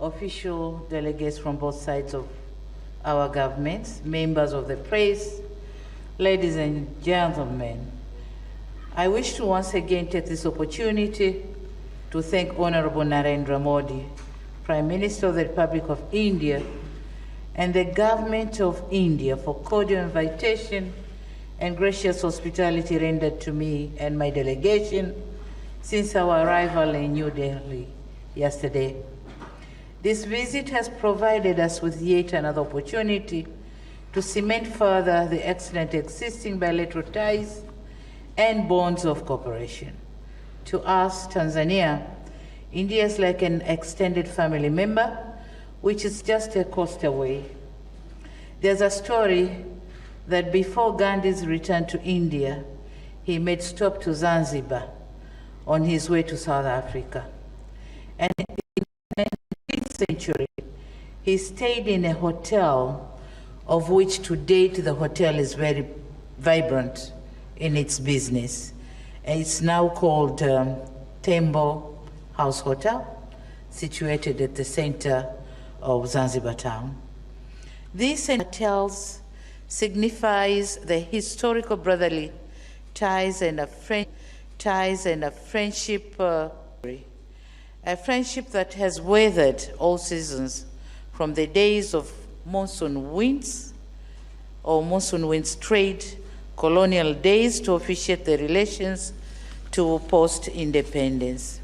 official delegates from both sides of our governments, members of the press, ladies and gentlemen, I wish to once again take this opportunity to thank Honorable Narenra Modi, Prime Minister of the Republic of India, and the Government of India for cordial invitation and gracious hospitality rendered to me and my delegation since our arrival in New Delhi yesterday. This visit has provided us with yet another opportunity to cement further the excellent existing bilateral ties and bonds of cooperation. To us, Tanzania, India is like an extended family member, which is just a coast away. There's a story that before Gandhi's return to India, he made stop to Zanzibar on his way to South Africa. And in the 19th century, he stayed in a hotel, of which to date the hotel is very vibrant in its business. And it's now called Tembo House Hotel, situated at the center of Zanzibar town. These hotels signifies the historical brotherly ties and a friendship that has weathered all seasons, from the days of monsoon winds or monsoon winds trade, colonial days, to officiate the relations to post-independence.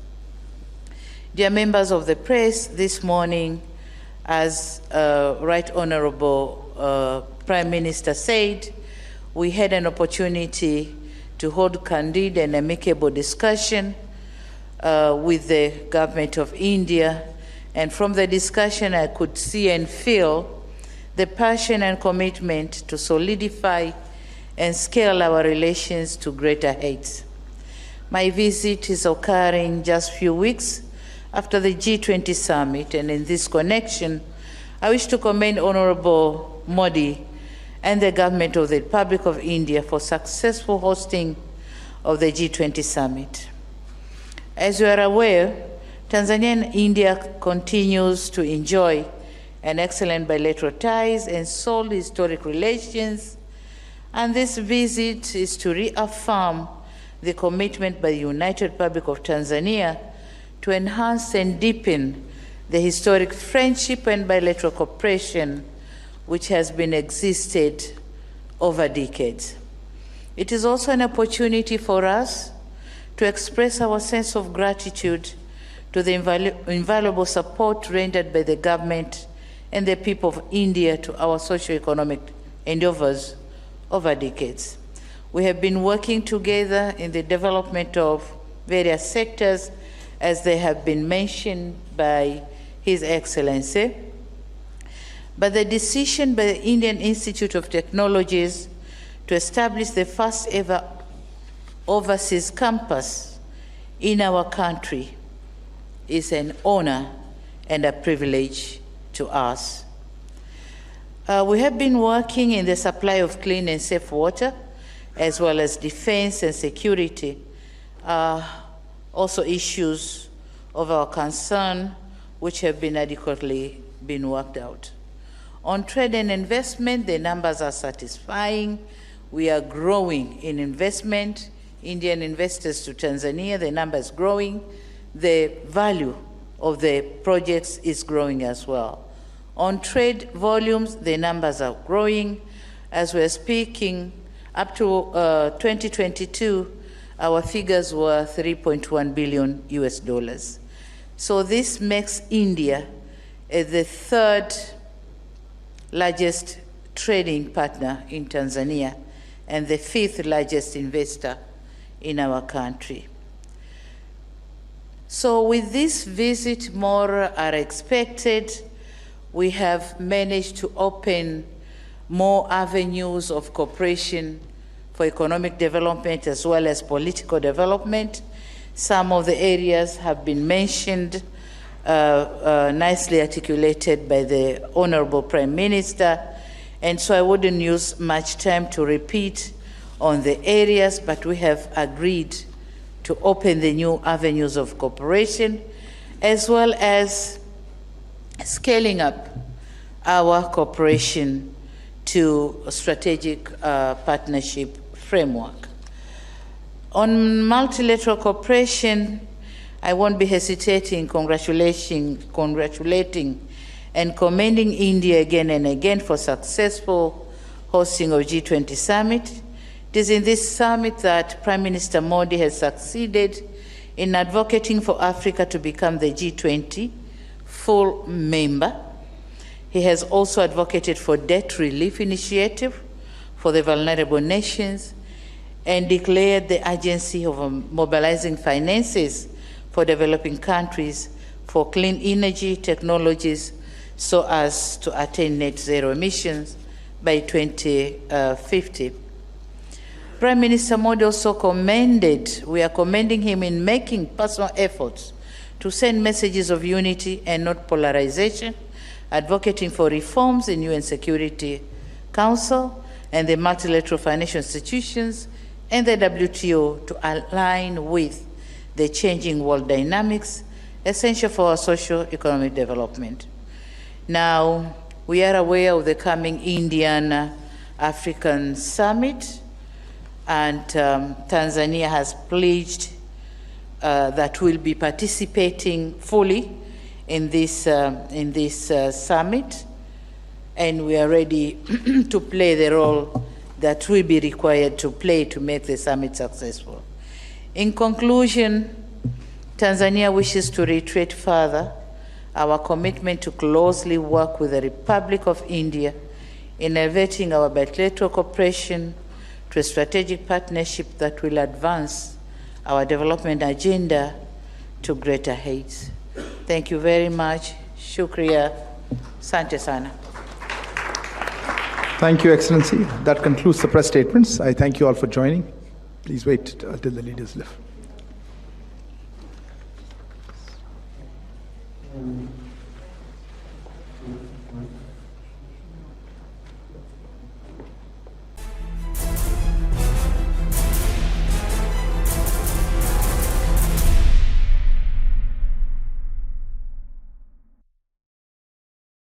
Dear members of the press, this morning, as Right Honorable Prime Minister said, we had an opportunity to hold candid and amicable discussion with the government of India. And from the discussion, I could see and feel the passion and commitment to solidify and scale our relations to greater heights. My visit is occurring just a few weeks after the G20 summit, and in this connection, I wish to commend Honorable Modi and the government of the Republic of India for successful hosting of the G20 summit. As you are aware, Tanzania and India continues to enjoy an excellent bilateral ties and solid historic relations, and this visit is to reaffirm the commitment by the United Republic of Tanzania to enhance and deepen the historic friendship and bilateral cooperation which has been existed over decades. It is also an opportunity for us to express our sense of gratitude to the invaluable support rendered by the government and the people of India to our socio-economic endeavors over decades. We have been working together in the development of various sectors, as they have been mentioned by His Excellency. But the decision by the Indian Institute of Technologies to establish the first ever overseas campus in our country is an honor and a privilege to us. We have been working in the supply of clean and safe water, as well as defense and security, also issues of our concern, which have been adequately been worked out. On trade and investment, the numbers are satisfying. We are growing in investment. Indian investors to Tanzania, the number is growing. The value of the projects is growing as well. On trade volumes, the numbers are growing. As we're speaking, up to 2022, our figures were $3.1 billion US. So this makes India the third largest trading partner in Tanzania and the fifth largest investor in our country. So with this visit, more are expected. We have managed to open more avenues of cooperation for economic development as well as political development. Some of the areas have been mentioned, nicely articulated by the Honorable Prime Minister, and so I wouldn't use much time to repeat on the areas, but we have agreed to open the new avenues of cooperation, as well as scaling up our cooperation to a strategic partnership framework. On multilateral cooperation, I won't be hesitating congratulating and commending India again and again for successful hosting of G20 summit. It is in this summit that Prime Minister Modi has succeeded in advocating for Africa to become the G20 full member. He has also advocated for debt relief initiative for the vulnerable nations and declared the urgency of mobilizing finances for developing countries for clean energy technologies so as to attain net zero emissions by 2050. Prime Minister Modi also we are commending him in making personal efforts to send messages of unity and not polarization, advocating for reforms in UN Security Council and the multilateral financial institutions and the WTO to align with the changing world dynamics essential for our socio-economic development. Now, we are aware of the coming Indian African Summit, and Tanzania has pledged that we'll be participating fully in this summit, and we are ready to play the role that will be required to play to make the summit successful. In conclusion, Tanzania wishes to reiterate further our commitment to closely work with the Republic of India in elevating our bilateral cooperation to a strategic partnership that will advance our development agenda to greater heights. Thank you very much. Shukriya. Asante sana. Thank you, Excellency. That concludes the press statements. I thank you all for joining. Please wait until the leaders leave.